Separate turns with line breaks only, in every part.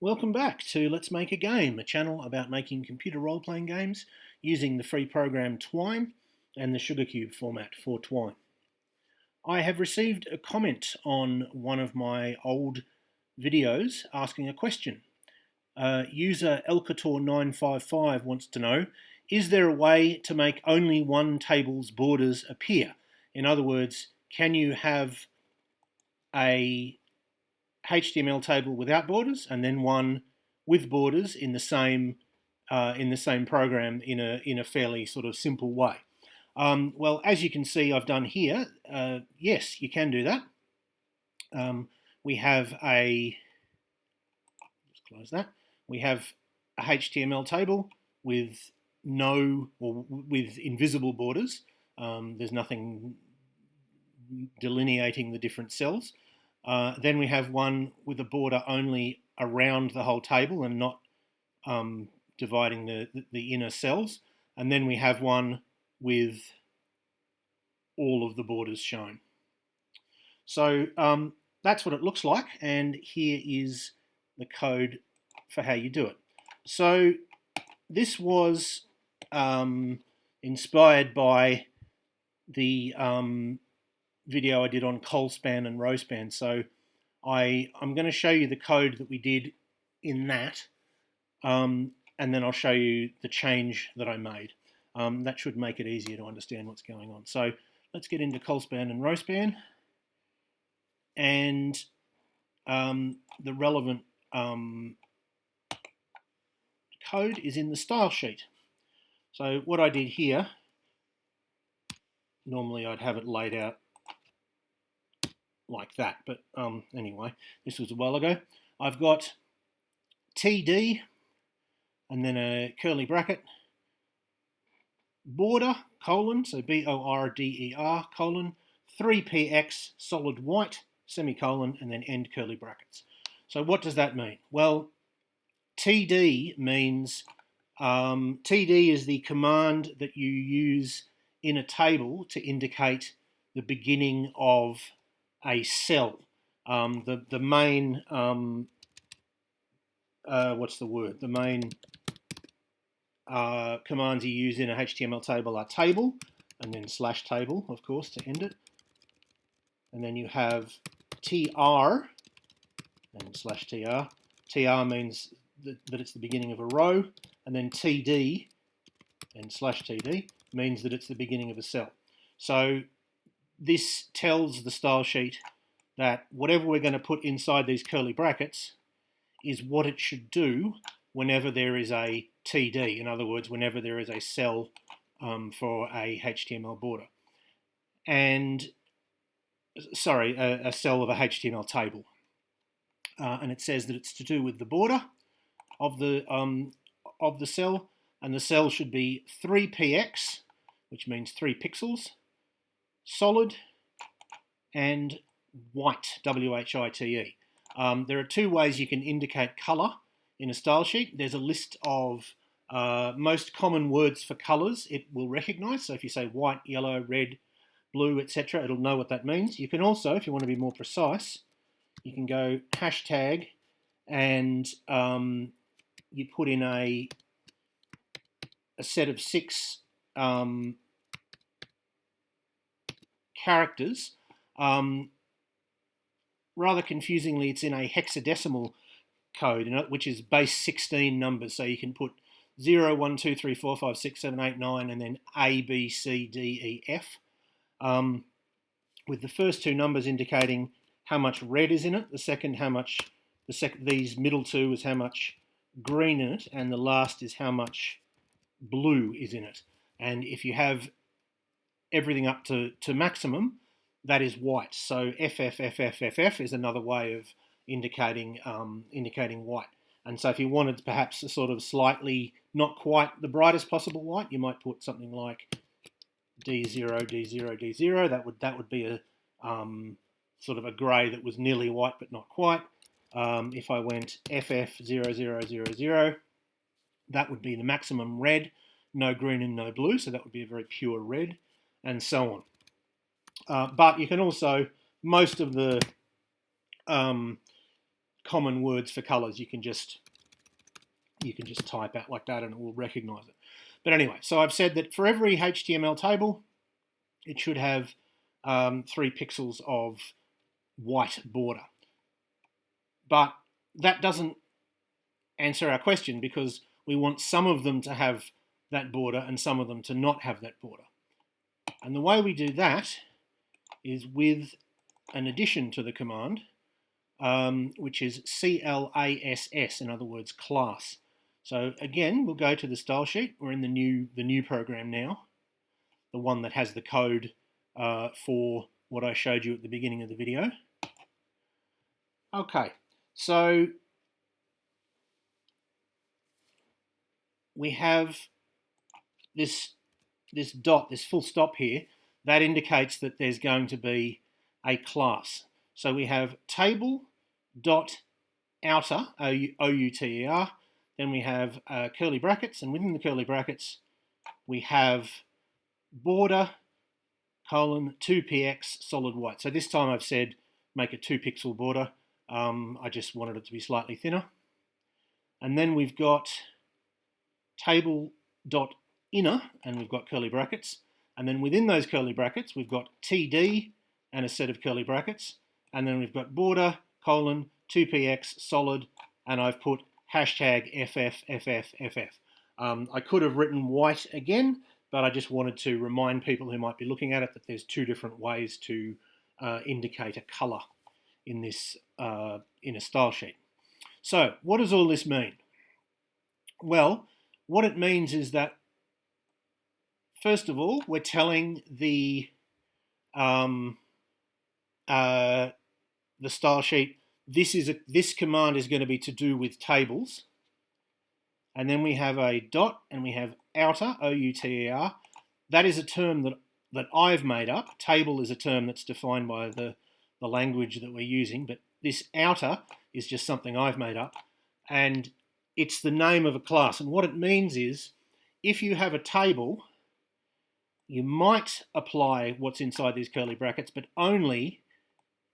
Welcome back to Let's Make a Game, a channel about making computer role-playing games using the free program Twine and the Sugarcube format for Twine. I have received a comment on one of my old videos asking a question. User Elkator955 wants to know, is there a way to make only one table's borders appear? In other words, can you have a HTML table without borders and then one with borders in the same program in a fairly sort of simple way? Well, as you can see, I've done here. Yes, you can do that. We have a just close that. We have a HTML table with with invisible borders. There's nothing delineating the different cells. Then we have one with a border only around the whole table and not dividing the inner cells. And then we have one with all of the borders shown. So that's what it looks like. And here is the code for how you do it. So this was inspired by the video I did on col span and row span. So I'm going to show you the code that we did in that, and then I'll show you the change that I made. That should make it easier to understand what's going on. So let's get into col span and row span, and the relevant code is in the style sheet. So what I did here, normally I'd have it laid out like that, but anyway, this was a while ago. I've got TD and then a curly bracket, border, colon, so BORDER, colon, 3px solid white, semicolon, and then end curly brackets. So what does that mean? Well, TD means, TD is the command that you use in a table to indicate the beginning of a cell. The main, what's the word? The main commands you use in a HTML table are table, and then slash table, of course, to end it. And then you have tr, and slash tr. Tr means that it's the beginning of a row, and then td, and slash td, means that it's the beginning of a cell. So this tells the style sheet that whatever we're going to put inside these curly brackets is what it should do whenever there is a TD. In other words, whenever there is a cell for a HTML border. And, sorry, a cell of a HTML table. And it says that it's to do with the border of the cell, and the cell should be 3px, which means 3 pixels, solid, and white, W-H-I-T-E. There are two ways you can indicate colour in a style sheet. There's a list of most common words for colours it will recognise. So if you say white, yellow, red, blue, etc., it'll know what that means. You can also, if you want to be more precise, you can go hashtag and you put in a set of 6 characters. Rather confusingly, it's in a hexadecimal code, which is base 16 numbers. So you can put 0, 1, 2, 3, 4, 5, 6, 7, 8, 9, and then A, B, C, D, E, F. With the first 2 numbers indicating how much red is in it, the second how much, these middle 2 is how much green in it, and the last is how much blue is in it. And if you have everything up to maximum, that is white. So FFFFFF is another way of indicating white. And so if you wanted perhaps a sort of slightly, not quite the brightest possible white, you might put something like D0, D0, D0. That would be a sort of a grey that was nearly white but not quite. If I went FF0000, that would be the maximum red, no green and no blue, so that would be a very pure red, and so on. But you can also, most of the common words for colors. You can just type out like that and it will recognize it. But anyway, so I've said that for every HTML table, it should have 3 pixels of white border. But that doesn't answer our question, because we want some of them to have that border and some of them to not have that border. And the way we do that is with an addition to the command, which is CLASS, in other words, class. So again, we'll go to the style sheet. We're in the new program now, the one that has the code for what I showed you at the beginning of the video. Okay, so we have this dot, this full stop here. That indicates that there's going to be a class. So we have table.outer, O-U-T-E-R, then we have curly brackets, and within the curly brackets we have border, 2px solid white. So this time I've said make a 2 pixel border. I just wanted it to be slightly thinner. And then we've got table.inner, and we've got curly brackets. And then within those curly brackets, we've got TD and a set of curly brackets. And then we've got border, 2px solid, and I've put hashtag FFFFFF. I could have written white again, but I just wanted to remind people who might be looking at it that there's 2 different ways to indicate a color in this in a style sheet. So what does all this mean? Well, what it means is that, first of all, we're telling the style sheet this command is going to be to do with tables, and then we have a dot and we have outer, O-U-T-E-R. That is a term that I've made up. Table is a term that's defined by the language that we're using, but this outer is just something I've made up, and it's the name of a class. And what it means is, if you have a table, you might apply what's inside these curly brackets, but only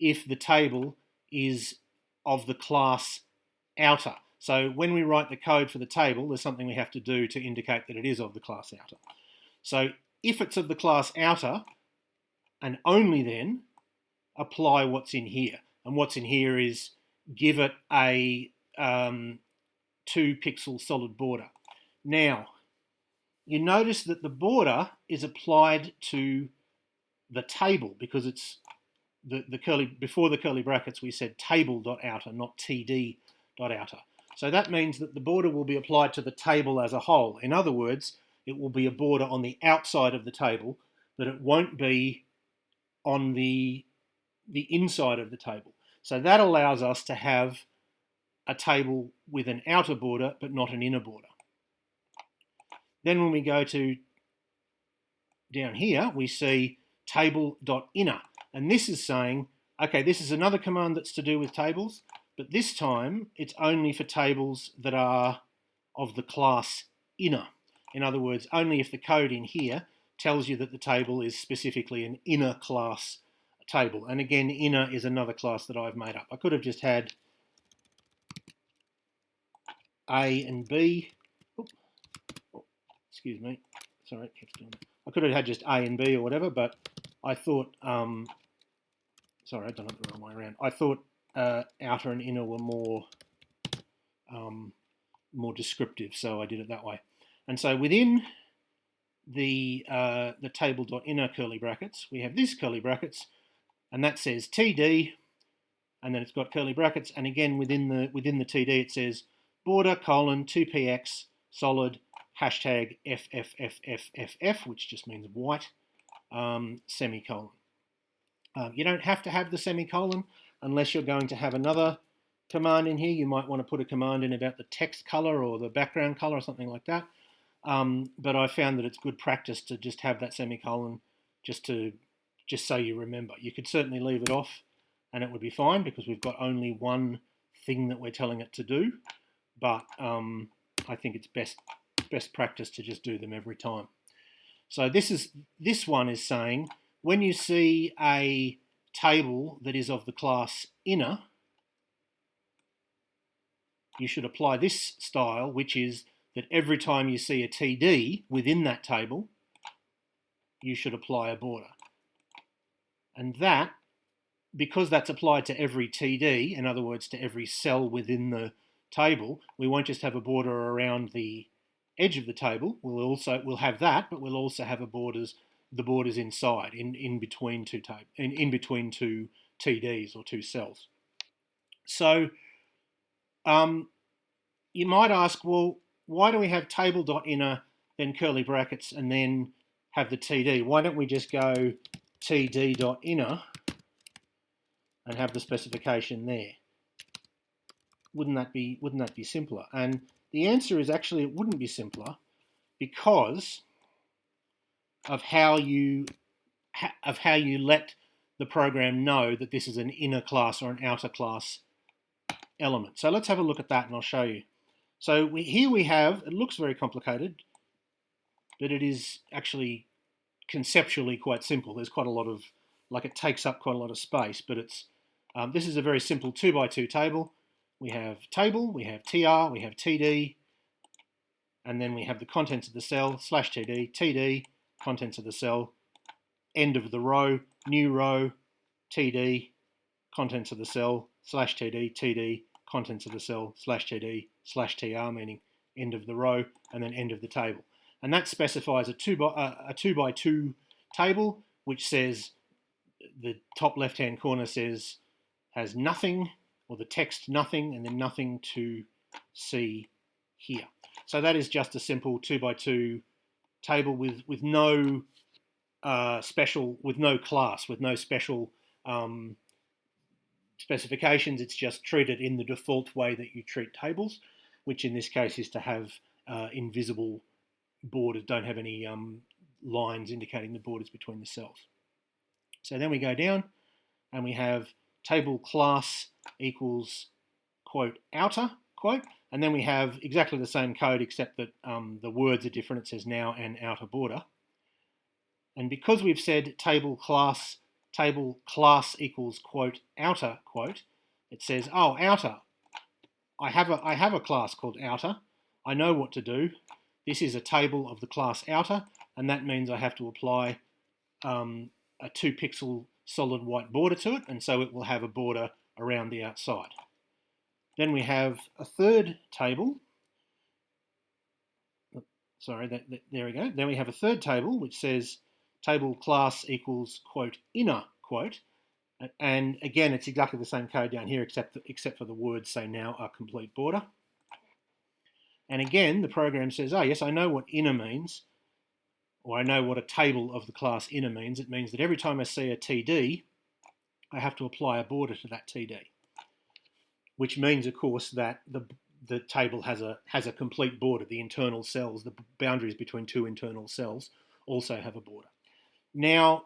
if the table is of the class outer. So when we write the code for the table, there's something we have to do to indicate that it is of the class outer. So if it's of the class outer, and only then, apply what's in here. And what's in here is give it a 2 pixel solid border. Now, you notice that the border is applied to the table, because it's the curly, before the curly brackets we said table.outer, not td.outer. So that means that the border will be applied to the table as a whole. In other words, it will be a border on the outside of the table, but it won't be on the inside of the table. So that allows us to have a table with an outer border but not an inner border. Then when we go to down here, we see table.inner. And this is saying, okay, this is another command that's to do with tables, but this time it's only for tables that are of the class inner. In other words, only if the code in here tells you that the table is specifically an inner class table. And again, inner is another class that I've made up. I could have just had A and B. Excuse me. Sorry, it keeps doing that. I could have had just A and B or whatever, but I thought, sorry, I've done it the wrong way around. I thought outer and inner were more descriptive, so I did it that way. And so within the table.inner curly brackets, we have this curly brackets, and that says TD, and then it's got curly brackets, and again within the TD it says border, 2px solid, hashtag FFFFFF, which just means white, semicolon. You don't have to have the semicolon unless you're going to have another command in here. You might want to put a command in about the text color or the background color or something like that. But I found that it's good practice to just have that semicolon just so you remember. You could certainly leave it off and it would be fine, because we've got only one thing that we're telling it to do. But I think it's best practice to just do them every time. So this one is saying, when you see a table that is of the class inner, you should apply this style, which is that every time you see a TD within that table, you should apply a border. And that, because that's applied to every TD, in other words, to every cell within the table, we won't just have a border around the edge of the table. We'll have that, but we'll also have the borders inside, in between two TDs or two cells. So you might ask, well, why do we have table.inner, then curly brackets, and then have the TD? Why don't we just go td.inner and have the specification there? Wouldn't that be simpler? And the answer is actually it wouldn't be simpler, because of how you let the program know that this is an inner class or an outer class element. So let's have a look at that, and I'll show you. So here we have, it looks very complicated, but it is actually conceptually quite simple. There's quite a lot of, it takes up quite a lot of space, but it's this is a very simple 2x2 table. We have table, we have tr, we have td, and then we have the contents of the cell, /td, td, contents of the cell, end of the row, new row, td, contents of the cell, /td, td, contents of the cell, /td, /tr, meaning end of the row, and then end of the table. And that specifies a 2x2 table, which says, the top left-hand corner has nothing, or the text nothing, and then nothing to see here. So that is just a simple 2x2 table with no special specifications. It's just treated in the default way that you treat tables, which in this case is to have invisible borders, don't have any lines indicating the borders between the cells. So then we go down and we have table class equals quote outer quote, and then we have exactly the same code except that the words are different. It says now and outer border. And because we've said table class equals quote outer quote, it says, oh, outer, I have a class called outer. I know what to do. This is a table of the class outer, and that means I have to apply a 2-pixel solid white border to it, and so it will have a border around the outside. Then we have a third table. Sorry, there we go. Then we have a third table which says table class equals quote inner quote, and again it's exactly the same code down here except for the words say now a complete border. And again the program says, oh yes, I know what inner means, or I know what a table of the class inner means. It means that every time I see a TD, I have to apply a border to that TD, which means, of course, that the table has a complete border. The internal cells, the boundaries between two internal cells, also have a border. Now,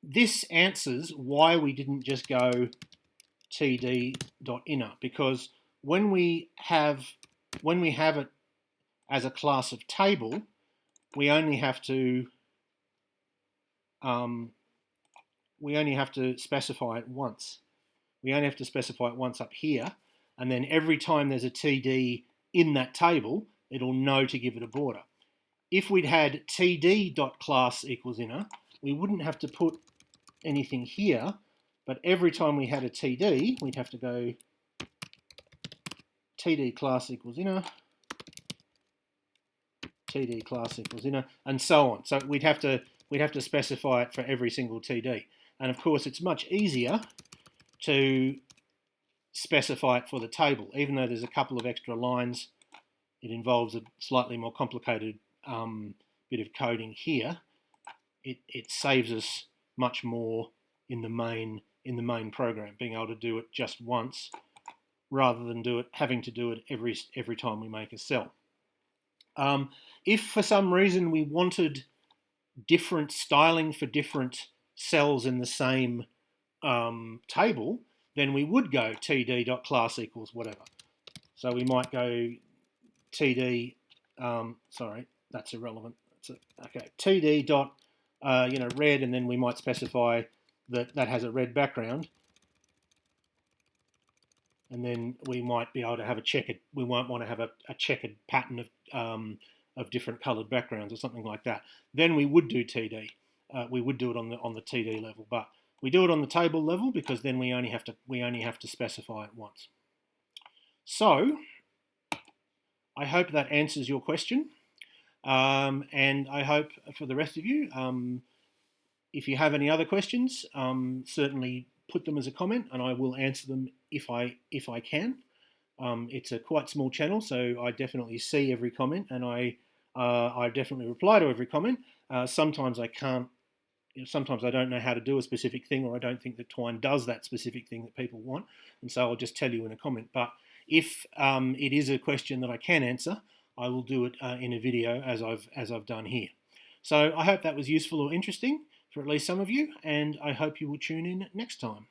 this answers why we didn't just go td.inner, because when we have it as a class of table, we only have to specify it once. We only have to specify it once up here, and then every time there's a TD in that table, it'll know to give it a border. If we'd had td.class equals inner, we wouldn't have to put anything here, but every time we had a TD, we'd have to go td class equals inner, td class equals inner, and so on. So we'd have to specify it for every single TD. And of course, it's much easier to specify it for the table. Even though there's a couple of extra lines, it involves a slightly more complicated bit of coding here. It saves us much more in the main program, being able to do it just once rather than having to do it every time we make a cell. If for some reason we wanted different styling for different cells in the same table, then we would go td.class equals whatever. So we might go td, sorry, that's irrelevant. Okay, td dot, red, and then we might specify that has a red background. and then we might be able to have a checkered. We won't want to have a checkered pattern of different coloured backgrounds or something like that. Then we would do TD. We would do it on the TD level, but we do it on the table level because then we only have to specify it once. So I hope that answers your question, and I hope for the rest of you, if you have any other questions, certainly put them as a comment, and I will answer them if I can. It's a quite small channel, so I definitely see every comment, and I definitely reply to every comment. Sometimes I can't. Sometimes I don't know how to do a specific thing, or I don't think that Twine does that specific thing that people want, and so I'll just tell you in a comment. But if it is a question that I can answer, I will do it in a video as I've done here. So I hope that was useful or interesting for at least some of you, and I hope you will tune in next time.